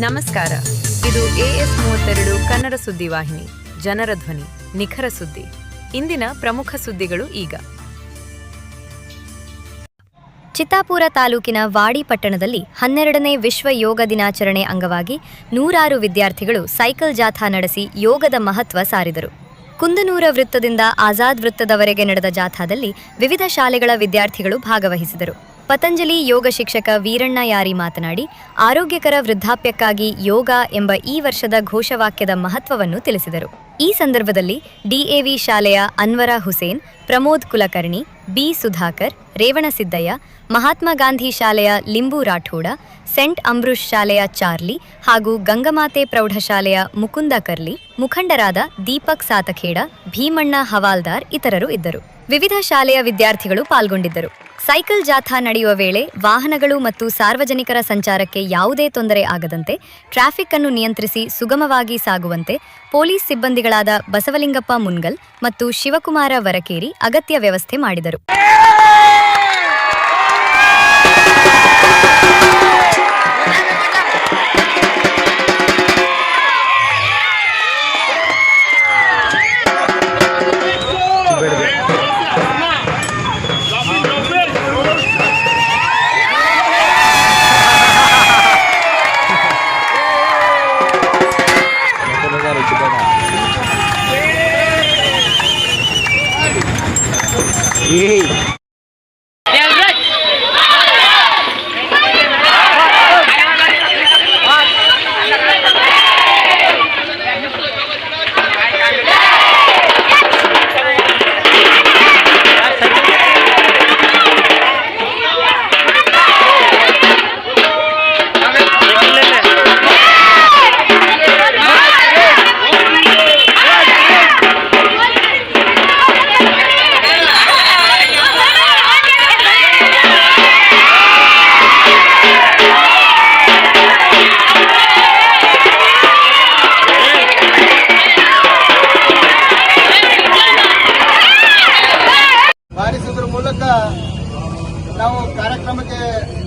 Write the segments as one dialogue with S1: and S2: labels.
S1: ನಮಸ್ಕಾರ. ಇದು AS32 ಕನ್ನಡ ಸುದ್ದಿವಾಹಿನಿ, ಜನರ ಧ್ವನಿ, ನಿಖರ ಸುದ್ದಿ. ಇಂದಿನ ಪ್ರಮುಖ ಸುದ್ದಿಗಳು ಈಗ.
S2: ಚಿತ್ತಾಪುರ ತಾಲೂಕಿನ ವಾಡಿ ಪಟ್ಟಣದಲ್ಲಿ 12ನೇ ವಿಶ್ವ ಯೋಗ ದಿನಾಚರಣೆ ಅಂಗವಾಗಿ 100 ವಿದ್ಯಾರ್ಥಿಗಳು ಸೈಕಲ್ ಜಾಥಾ ನಡೆಸಿ ಯೋಗದ ಮಹತ್ವ ಸಾರಿದರು. ಕುಂದನೂರ ವೃತ್ತದಿಂದ ಆಜಾದ್ ವೃತ್ತದವರೆಗೆ ನಡೆದ ಜಾಥಾದಲ್ಲಿ ವಿವಿಧ ಶಾಲೆಗಳ ವಿದ್ಯಾರ್ಥಿಗಳು ಭಾಗವಹಿಸಿದರು. ಪತಂಜಲಿ ಯೋಗ ಶಿಕ್ಷಕ ವೀರಣ್ಣ ಯಾರಿ ಮಾತನಾಡಿ, ಆರೋಗ್ಯಕರ ವೃದ್ಧಾಪ್ಯಕ್ಕಾಗಿ ಯೋಗ ಎಂಬ ಈ ವರ್ಷದ ಘೋಷವಾಕ್ಯದ ಮಹತ್ವವನ್ನು ತಿಳಿಸಿದರು. ಈ ಸಂದರ್ಭದಲ್ಲಿ DAV ಶಾಲೆಯ ಅನ್ವರ ಹುಸೇನ್, ಪ್ರಮೋದ್ ಕುಲಕರ್ಣಿ, B ಸುಧಾಕರ್, ರೇವಣಸಿದ್ದಯ್ಯ, ಮಹಾತ್ಮ ಗಾಂಧಿ ಶಾಲೆಯ ಲಿಂಬು ರಾಠೋಡ, ಸೆಂಟ್ ಅಂಬ್ರುಷ್ ಶಾಲೆಯ ಚಾರ್ಲಿ ಹಾಗೂ ಗಂಗಮಾತೆ ಪ್ರೌಢಶಾಲೆಯ ಮುಕುಂದ ಕರ್ಲಿ, ಮುಖಂಡರಾದ ದೀಪಕ್ ಸಾತಖೇಡ, ಭೀಮಣ್ಣ ಹವಾಲ್ದಾರ್ ಇತರರು ಇದ್ದರು. ವಿವಿಧ ಶಾಲೆಯ ವಿದ್ಯಾರ್ಥಿಗಳು ಪಾಲ್ಗೊಂಡಿದ್ದರು. ಸೈಕಲ್ ಜಾಥಾ ನಡೆಯುವ ವೇಳೆ ವಾಹನಗಳು ಮತ್ತು ಸಾರ್ವಜನಿಕರ ಸಂಚಾರಕ್ಕೆ ಯಾವುದೇ ತೊಂದರೆ ಆಗದಂತೆ ಟ್ರಾಫಿಕ್ ಅನ್ನು ನಿಯಂತ್ರಿಸಿ ಸುಗಮವಾಗಿ ಸಾಗುವಂತೆ ಪೊಲೀಸ್ ಸಿಬ್ಬಂದಿಗಳಾದ ಬಸವಲಿಂಗಪ್ಪ ಮುನ್ಗಲ್ ಮತ್ತು ಶಿವಕುಮಾರ ವರಕೇರಿ ಅಗತ್ಯ ವ್ಯವಸ್ಥೆ ಮಾಡಿದರು.
S3: ನಾವು ಕಾರ್ಯಕ್ರಮಕ್ಕೆ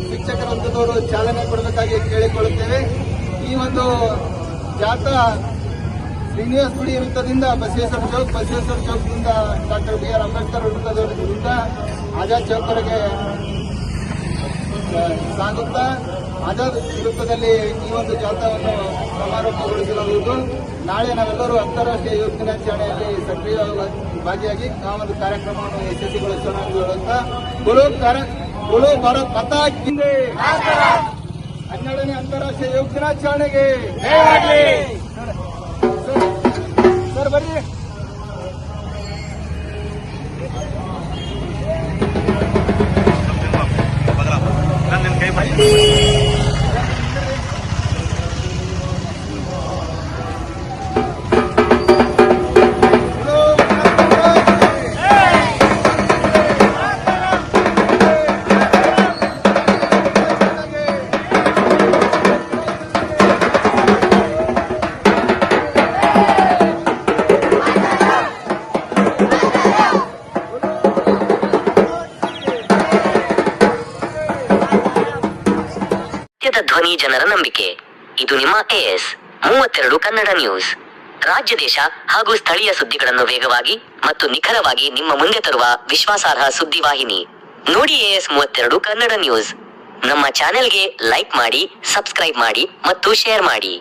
S3: ಶಿಕ್ಷಕರ ವೃಂದದವರು ಚಾಲನೆ ಕೊಡಬೇಕಾಗಿ ಕೇಳಿಕೊಳ್ಳುತ್ತೇವೆ. ಈ ಒಂದು ಜಾಥಾ ಶ್ರೀನಿವಾಸ ಗುಡಿ ವೃತ್ತದಿಂದ ಬಸವೇಶ್ವರ ಚೌಕದಿಂದ ಡಾಕ್ಟರ್ BR ಅಂಬೇಡ್ಕರ್ ವೃತ್ತದಿಂದ ಆಜಾದ್ ಚೌಕವರೆಗೆ ಸಾಗುತ್ತಾ ಆಜಾದ್ ವೃತ್ತದಲ್ಲಿ ಈ ಒಂದು ಜಾಥಾವನ್ನು ಸಮಾರೋಪಗೊಳಿಸಲಾಗುವುದು. ನಾಳೆ ನಾವೆಲ್ಲರೂ ಅಂತಾರಾಷ್ಟ್ರೀಯ ಯೋಗ ದಿನಾಚರಣೆಯಲ್ಲಿ ಸಕ್ರಿಯವಾಗಿ ಭಾಗಿಯಾಗಿ ಆ ಒಂದು ಕಾರ್ಯಕ್ರಮವನ್ನು ಯಶಸ್ವಿಗೊಳಿಸೋಣ ಎಂದು ಹೇಳುತ್ತಾ ಬೋಲೋ ಭಾರತ್ ಮಾತಾ ಕಿ ಜೈ. 12ನೇ ಅಂತಾರಾಷ್ಟ್ರೀಯ ಯೋಗ ದಿನಾಚರಣೆಗೆ ಸರ್ ಬರ್ರಿ.
S4: ಧ್ವನಿ, ಜನರ ನಂಬಿಕೆ. ಇದು ನಿಮ್ಮ AS32 ಕನ್ನಡ ನ್ಯೂಸ್. ರಾಜ್ಯ, ದೇಶ ಹಾಗೂ ಸ್ಥಳೀಯ ಸುದ್ದಿಗಳನ್ನು ವೇಗವಾಗಿ ಮತ್ತು ನಿಖರವಾಗಿ ನಿಮ್ಮ ಮುಂದೆ ತರುವ ವಿಶ್ವಾಸಾರ್ಹ ಸುದ್ದಿವಾಹಿನಿ. ನೋಡಿ AS32 ಕನ್ನಡ ನ್ಯೂಸ್. ನಮ್ಮ ಚಾನೆಲ್ಗೆ ಲೈಕ್ ಮಾಡಿ, ಸಬ್ಸ್ಕ್ರೈಬ್ ಮಾಡಿ ಮತ್ತು ಶೇರ್ ಮಾಡಿ.